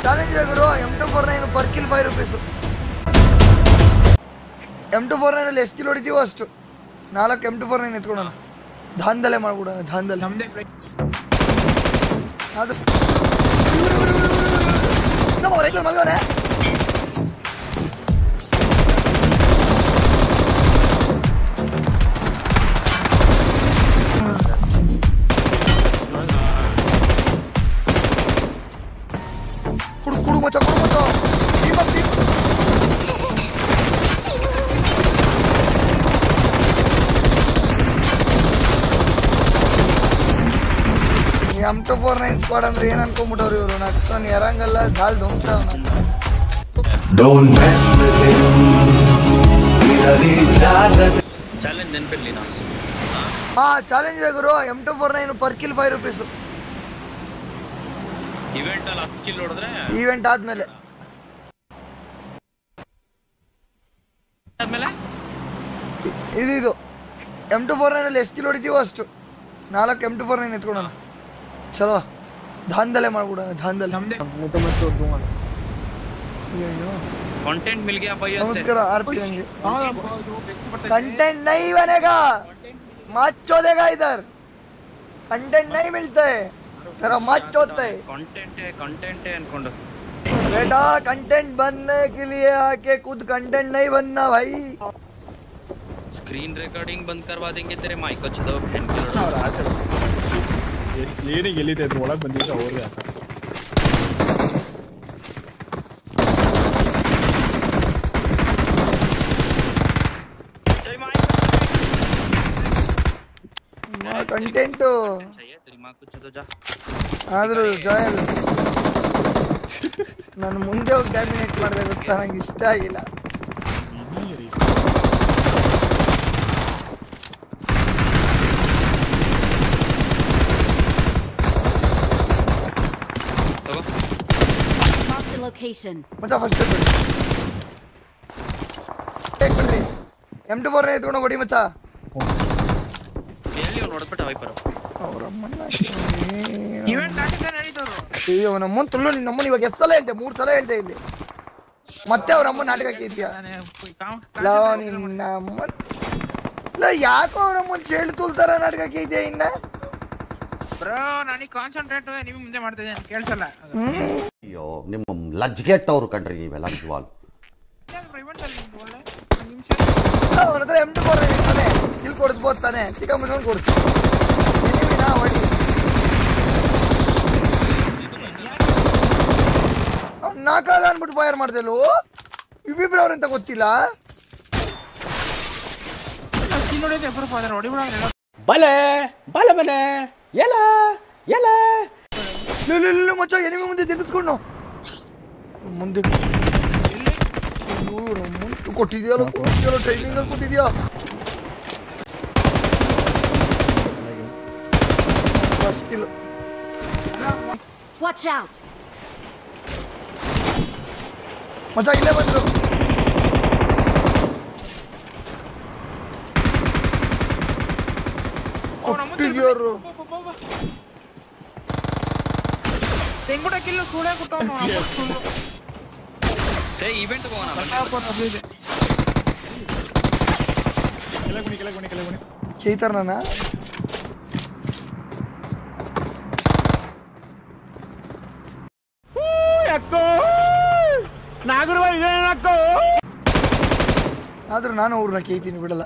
Challenge ಗುರು M249 per kill 5 rupees. M249 ಅಲ್ಲಿ ಎಷ್ಟು kill ಹೊಡಿತೀವೋ ಅಷ್ಟು 4 M249 ಎತ್ಕೊಳ್ಳೋಣ. ಧಾಂಧಲೆ ಮಾಡ್ಬಿಡೋಣ ಧಾಂಧಲೆ. ಅದು ನಮ್ಮ ರೈತರು ಮಗವರೆ ಕುಡು ಮಚ್ಚ M249 ಸ್ಕ್ವಾಡ್ ಅಂದ್ರೆ ಏನ್ ಅನ್ಕೊಂಡ್ಬಿಟ್ಟವ್ರು ಇವರು. ನಡ್ತಾನೆ ಎರಂಗಲ್ಲ ದಾಲ್ ಧೋಮ್ತಾವ್. ಚಾಲೆಂಜ್ ನೆನಪಿರ್ಲಿ ನಾ. ಚಾಲೆಂಜ್ ಗುರು M249 per kill 5 rupees. Event ಅಲ್ಲಿ 10 ಕಿಲ್ ಹೊಡೆದ್ರೆ ಈವೆಂಟ್ ಆದ್ಮೇಲೆ ಇದು M249 ಅಲ್ಲಿ ಎಷ್ಟು ಕಿಲ್ ಹೊಡಿತೀವೋ ಅಷ್ಟು 4 M249 ಎತ್ಕೊಳ್ಳೋಣ. ಚಲೋ ಧಾಂಧಲೆ ಮಾಡ್ಬಿಡೋಣ ಧಾಂಧಲೆ. कंटेंट मिल गया भाई. नमस्कार आरपी अंगे. कंटेंट नहीं बनेगा, मत चोदेगा इधर. कंटेंट नहीं मिलता है, तेरा मत चोदता है. कंटेंट है अनकोंडो बेटा. कंटेंट बनने के लिए आके खुद कंटेंट नहीं बनना भाई. स्क्रीन रिकॉर्डिंग बंद करवा देंगे तेरे माइक अच्छे तो बहन की ये नहीं गेली ते ಒಳಗೆ ಬಂದಿದ್ದ ಅವ್ರಿಗೆ. कंटेंट चाहिए तेरी मां कुछ तो जा. ಆದ್ರೂ ಜಾಯಲ್ ನಾನು ಮುಂದೆ ಹೋಗಿ ಕ್ಯಾಬಿನೆಟ್ ಮಾಡಿದೆ ಗೊತ್ತಾ, ನಂಗೆ ಇಷ್ಟ ಆಗಿಲ್ಲ. ಮತ್ತೆ ಫಸ್ಟ್ ಬಿಡ್ರಿ M249 ಎತ್ಕೊಂಡು ಹೊಡಿ ಮಚ್ಚ. ಎಲ್ಲಿ ನೋಡ್ಬಿಟ್ಟ ವೈಪರ್ ಅಯ್ಯೋ ನಮ್ಮನ್ ತುಳ್ಳು. ನಮ್ಮನ್ ಇವಾಗ ಎಷ್ಟು ಸಲ ಹೇಳ್ತೆ? 3 ಸಲ ಹೇಳ್ತೆ ಇಲ್ಲಿ. ಮತ್ತೆ ಅವ್ರ ಅಮ್ಮನ ನಾಟಕಕ್ಕೆ ಇದೆಯಾ? ಯಾಕೋ ಅವ್ರ ಅಮ್ಮನ್ ಚೇಳು ತುಳ್ತಾರ ನಾಟಕಕ್ಕೆ ಇದೆಯಾ ಇನ್ನ? ಮುಂದೆ ಮಾಡ್ತಿದ್ದೆ ಕೇಳ್ಸಲ್ಲ. ಅಯ್ಯೋ ನಿಮ್ಮ ಲಜ್ಗೆಟ್ಟವ್ರು ಕಂಡ್ರಿ ನೀವೆಲ್ಲ ನಿಜವಾಲ್. ಅವನ ಹತ್ರ M249 ಇರ್ತಾನೆ, ಇಲ್ಲಿ ಕೊಡಿಸ್ಬೋದು ತಾನೆ. ಚಿಕ್ಕ ಮುಸ್ಕೊಂಡು ಕೊಡಿಸ್ತು ಹೊಡಿ. ನಾಕಾಗ ಅನ್ಬಿಟ್ಟು ಫೈರ್ ಮಾಡ್ದೆಲ್ಲೋ. ಇಬ್ಬಿಬ್ರು ಅವ್ರಂತ ಗೊತ್ತಿಲ್ಲ. ಬಲೆ ಬಲೆ ಬಲೆ ಎಲ್ಲ ಎಲ್ಲ ಮಚ್ಚ ಎನಿಮಿ ಮುಂದೆ ತಿನ್ನಿಸ್ಕೊಂಡು ಮುಂದೆ ಕೊಟ್ಟಿದ್ಯಲ್ಲ ಟ್ರೈನಿಂಗ್ ಅಲ್ಲಿ ಕೊಟ್ಟಿದ್ಯಾ? ಮಚ್ಚ ಇಲ್ಲೇ ಬಂದ್ರು. ಕೊಟ್ಟಿದ್ಯಾರು इवेंट ಚೈತರ್ ನಾನ ನಾಗರವ ಇದೇನಕ್ಕೋ. ಆದ್ರೂ ನಾನು ಅವ್ರನ್ನ ಕೇಳ್ತೀನಿ ಬಿಡಲ್ಲ.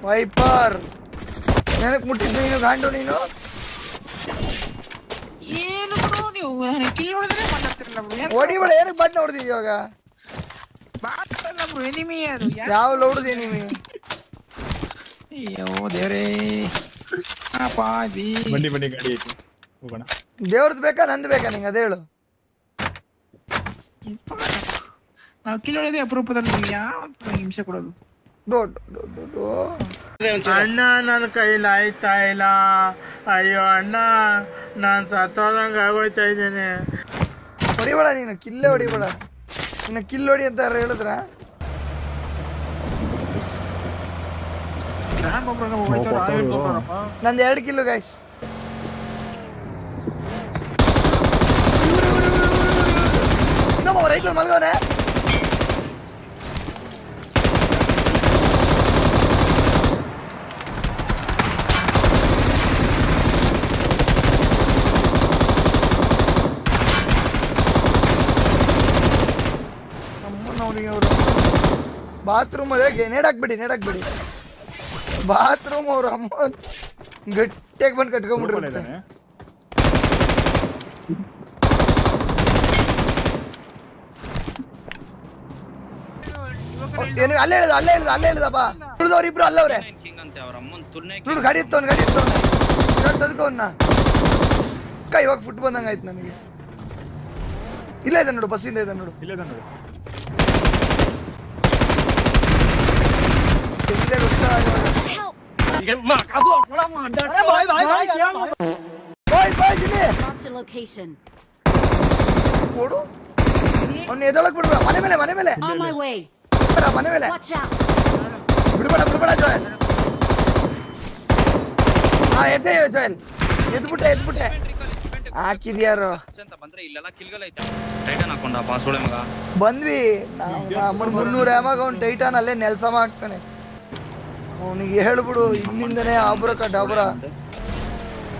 ವೈಪರ್ ನನಗೆ ಮುಟ್ಟಿದ್ದು ನೀನು ಗಾಂಡು. ನೀನು ಹೊಡಿಬೇಡ. ಏನಕ್ಕೆ ಬಟ್ ನೋಡ್ದಿದ್ಯ ಇವಾಗ? ಯಾವ ನೋಡುದು ಎನಿಮಿ? ಅಯ್ಯೋ ದೇವ್ರೇ. ಬನ್ನಿ ಬನ್ನಿ ಗಾಡಿ ಐತಿ ಹೋಗೋಣ. ದೇವ್ರದ್ದು ಬೇಕಾ ನಂದು ಬೇಕಾ ನಿಂಗೆ? ಅದ ಹೇಳು. ನಾವು ಕಿಲೋಡಿದೆ ಅಪರೂಪದಲ್ಲಿ ಯಾವ ಹಿಂಸೆ ಕೊಡೋದು. ಅಣ್ಣ ನನ್ನ ಕೈಲಿ ಆಯ್ತಾ ಇಲ್ಲ. ಅಯ್ಯೋ ಅಣ್ಣ ನಾನು ಸತ್ತೋದಂಗ ಆಗೋಯ್ತಾ ಇದ್ದೇನೆ. ಹೊಡಿಬೇಡ ನೀನು, ಕಿಲ್ಲೇ ಹೊಡಿಬೇಡ. ಇನ್ನು ಕಿಲ್ ಹೊಡಿ ಅಂತ ಹೇಳಿದ್ರ ನಂದು 2 ಕಿಲೋ ಗೈಸ್. ಇನ್ನೊಬ್ಬ ರೈತ ಮಲ್ಗವ್ರೆ. ಬಾತ್ರೂಮ್ ಅದೇ ನೇಡಾಕ್ಬಿಡಿ ಬಾತ್ರೂಮ್ ಅವ್ರ ಅಮ್ಮ ಗಟ್ಟಿಯಾಗಿ ಬಂದು ಕಟ್ಕೊಂಡ್ಬಿಟ್ಟಿರುತ್ತೆ. ಅಲ್ಲೇ ಇಲ್ಲದಪ್ಪ ಉಳಿದವ್ರಿಬ್ರು ಅಲ್ಲವ್ರೆ. ನೋಡು ಗಾಡಿ ಇತ್ತವನ್ ತದ್ಕೋನ್ನ ಇವಾಗ ಫುಟ್ ಬಂದಂಗ ಆಯ್ತು ನನಗೆ. ಇಲ್ಲ ಇದೆ ನೋಡು, ಬಸ್ಸಿಂದ ಇದೆ ನೋಡು. ಕೊಡು ಅವ್ನ ಎದೊಳಕ್ ಬಿಡ್ಬೇಡ. ಮನೆ ಮೇಲೆ ಮನೆ ಮೇಲೆ ಬಿಡ್ಬೇಡ ಜೋಯಲ್. ಹಾ ಎದ್ದೆ ಜೋಯಲ್, ಎದ್ಬಿಟ್ಟೆ ಹಾಕಿದ್ಯಾರು ಬಂದ್ವಿ. ಅಮ್ಮನ್ 300 ಆಮಾಗ ಅವ್ನು ಟೈಟಾನ್ ಅಲ್ಲೇ ನೆಲ್ಸಮ ಹಾಕ್ತಾನೆ. ಅವನಿಗೆ ಹೇಳ್ಬಿಡು ಇಲ್ಲಿಂದನೇ ಆಬ್ರ ಡಾಬ್ರ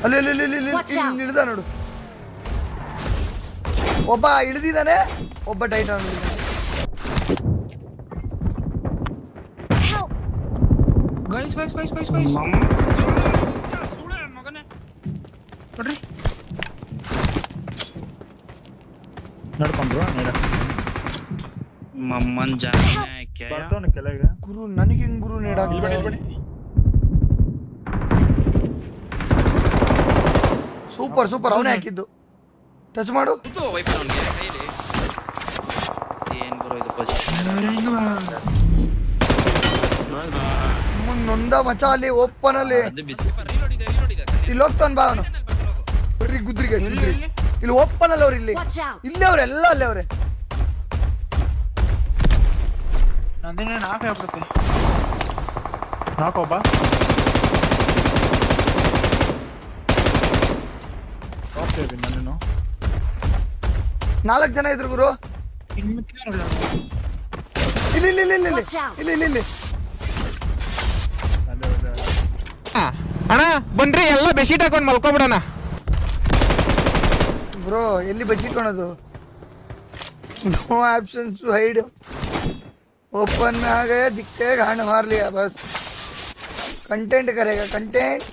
ಅಲ್ಲಿ ಇಳಿದ ನೋಡು. ಒಬ್ಬ ಇಳಿದಿದ್ದಾನೆ, ಒಬ್ಬ ಟೈಟಾನ್ ನಡ್ಕೊಂಡ್ರು ಮಮ್ಮನ್ ಗುರು ನನಗೆ ಹೆಂಗ್ ಗುರು ನೀಡಾಗ್ತದೆ. ಸೂಪರ್ ಅವನೇ ಹಾಕಿದ್ದು. ಟಚ್ ಮಾಡು. ನೊಂದ ಮಚ ಅಲ್ಲಿ ಓಪನ್ ಅಲ್ಲಿ ಇಲ್ಲಿ ಹೋಗ್ತಾನ ಬಾ ಅವನು. ಗುದ್ರಿಗೆ ಇಲ್ಲಿ ಓಪನ್ ಅಲ್ಲಿ ಅವ್ರು ಇಲ್ಲೇ ಅವ್ರೆ ಎಲ್ಲ ಅಲ್ಲೇ ಅವ್ರೆ. ನಾಕೊಬ್ಬ ನಾನು 4 ಜನ ಇದ್ರು ಗುರು. ಇಲ್ಲಿ ಅಣ್ಣ ಬನ್ರಿ ಎಲ್ಲ ಬೆಡ್ಶೀಟ್ ಹಾಕೊಂಡ್ ಮಲ್ಕೊಬಿಡೋಣ. ಬ್ರೋ ಎಲ್ಲಿ ಬಚ್ಚಿಕೊಳ್ಳೋದು? No option to hide. Open में आ गया, दिखते घाण मार लिया बस. कंटेंट करेगा कंटेंट.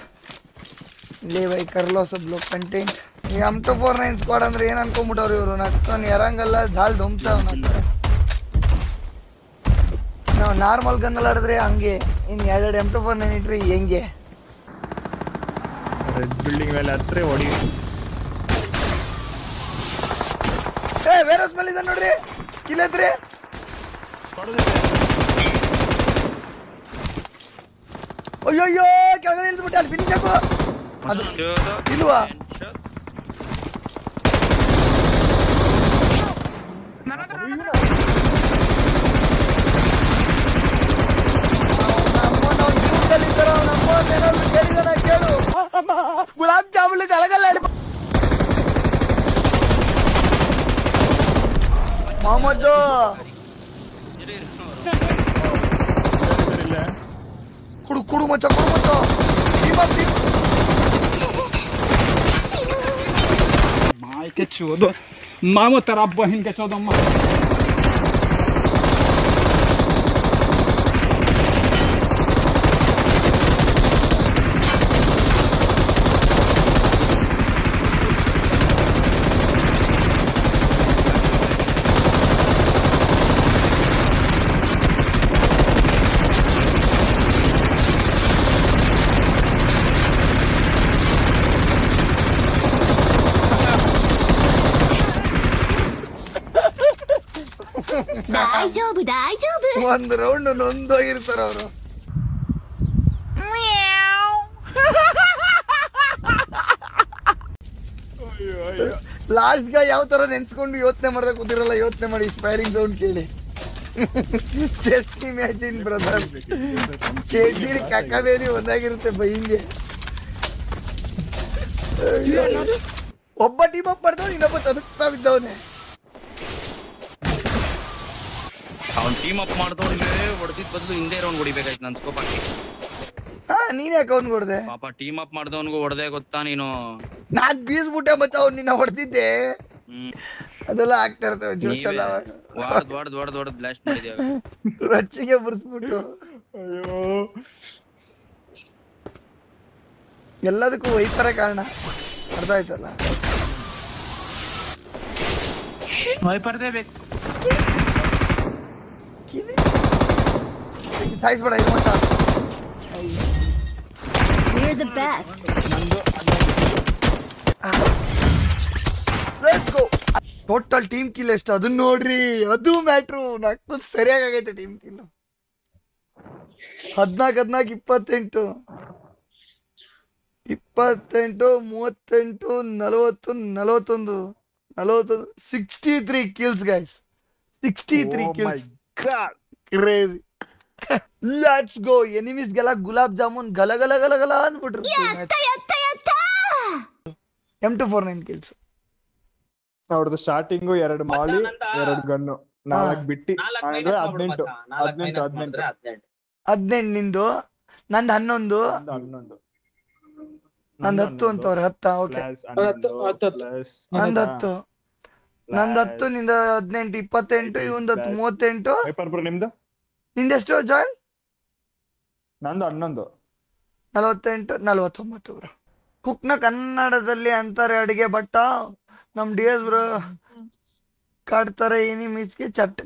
ले भाई कर लो सब लोग कंटेंट. ये M249 ಸ್ಕ್ವಾಡ್ ಅಂದ್ರೆ ಏನು ಅನ್ಕೊಂಡ್ಬಿಟ್ಟವ್ರು ಇವರು. ನಕ್ಕನ್ ಎರಂಗಲ್ಲ ದಾಲ್ ಧುಮ್ಸಾವ್. ನಾವು ನಾರ್ಮಲ್ ಗನ್ನಲ್ಲಿ ಆಡಿದ್ರೆ ಹಂಗೆ, ಇನ್ನು 2 M249 ಇಟ್ರೆ ಹೆಂಗೆ? ರೆಡ್ ಬಿಲ್ಡಿಂಗ್ ಮೇಲೆ ಹತ್ರ ಹೊಡಿ. ವೇರಸ್ ಮೇಲೆ ಇದೆ ನೋಡ್ರಿ, ಕಿಲ್ಲತ್ರಿ. ಅಯ್ಯೋ ಕೆಳಗಡೆ ಇಳಿದ್ಬಿಟ್ಟೆ. ಅಲ್ಲಿ ಫಿನಿಶ್ ಹಾಕು. ಅದು ಇಲ್ವಾ? ಕೇಳು ಗುಲಾಬ್ ಜಾಮೂನ್ ಕಳಗಲ್ಲ ಮೊಹಮ್ಮದ್ದು. कुड़ू मचा माय के चोदो मामो तेरा बहन के चोदो माँ. ಒಂದು ರೌಂಡ್ ನೊಂದೋಗಿರ್ತಾರ ಅವರು. ಲಾಸ್ಟ್ ಗ ಯಾವ ತರ ನೆನ್ಸ್ಕೊಂಡು ಯೋಚನೆ ಮಾಡ್ದೆ ಕೂತಿರಲ್ಲ. ಯೋಚನೆ ಮಾಡಿ ಸ್ಪೈರಿಂಗ್ ಸೌಂಡ್ ಕೇಳಿ ಜಸ್ಟ್ ಇಮ್ಯಾಜಿನ್ ಬ್ರದರ್, ಚೇಂಜೀರಿ ಕಕ್ಕಬೇರಿ ಒಂದಾಗಿರುತ್ತೆ ಬೈಂಗೆ. ಒಬ್ಬ ಟೀಮ್ ಅಪ್ ಮಾಡ್ದವ್, ಇನ್ನೊಬ್ಬ ತದುಕ್ತಾ ಬಿದ್ದವನೆ. ಅವ್ನ್ ಟೀಮ್ ಅಪ್ ಮಾಡ್ದವ್ನಿಗೆ ಹೊಡೆದಿದ್ ಬದಲು ಹಿಂದೆ ಇರೋನ್ ಹೊಡಿಬೇಕಾಯ್ತು ನನ್ ಸ್ಕೋಪ್ ಹಾಕಿ. ನೀನ್ ಯಾಕೆ ಅವ್ನ್ ಹೊಡ್ದೆ? ಪಾಪ ಟೀಮ್ ಅಪ್ ಮಾಡ್ದವನ್ಗೂ ಹೊಡೆದೇ ಗೊತ್ತಾ ನೀನು? ನಾನ್ ಬೀಸ್ಬಿಟ್ಟೆ ಮಚ್ಚ, ಅವ್ನ್ ನಿನ್ನ ಹೊಡ್ತಿದ್ದೆ. ಅದೆಲ್ಲ ಆಗ್ತಾ ಇರ್ತವೆ ಜ್ಯೂಸ್ ಎಲ್ಲ. ಹೊಡೆದ್ ಬ್ಲಾಸ್ಟ್ ಮಾಡಿದ್ಯಾವ ರಚ್ಚಿಗೆ ಬರ್ಸ್ಬಿಟ್ಟು. ಅಯ್ಯೋ ಎಲ್ಲದಕ್ಕೂ ವೈಪರ ಕಾರಣ, ಅರ್ಥ ಆಯ್ತಲ್ಲ? ವೈಪರ್ದೇ ಬೇಕು. ಸಾಯಿಸ್ಬೇಡ ಇದು ಮಚ್ಚ. We're the best. Let's go. Total team kill ಎಷ್ಟು ಅದನ್ನ ನೋಡ್ರಿ, ಅದು ಮ್ಯಾಟ್ರು. ನಾಲ್ಕು ಸರಿಯಾಗೈತೆ team kill. 14, 28, 38, 30, 41, 63 kills guys. 63 kills. God, crazy. Let's go. Enemies ಗೆಲ್ಲ ಗುಲಾಬ್ ಜಾಮೂನ್ ಗಲ ಗಲ ಗಲ ಗಲ ಅಂದ್ಬಿಟ್ರು. M249 kills. ಅವ್ರದ್ದು ಸ್ಟಾರ್ಟಿಂಗು 2 ಮಾಲಿ 2 ಗನ್ನು 4 ಬಿಟ್ಟಿ ಅಂದ್ರೆ 18 ನಿಂದು, ನಂದು 11, ನಂದು 10 ಅಂತವ್ರೆ. 10 ಓಕೆ, ನಂದು 10, ನಿಂದ 18, 28, ಇವಂದು 38. ಪೇಪರ್ ನಿಮ್ದು ನಿಂದೆಷ್ಟು ಜಾಯ್? ನಂದು 11, 48, 49 ಬ್ರೋ. ಕುಕ್ನ ಕನ್ನಡದಲ್ಲಿ ಅಂತಾರೆ ಅಡಿಗೆ ಭಟ್ಟ. ನಮ್ DS ಬ್ರೋ ಕಟ್ತಾರೆ ಎನಿಮೀಸ್ಗೆ ಚಟ್ಟ.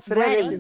ಸರಿಯಾಗಿ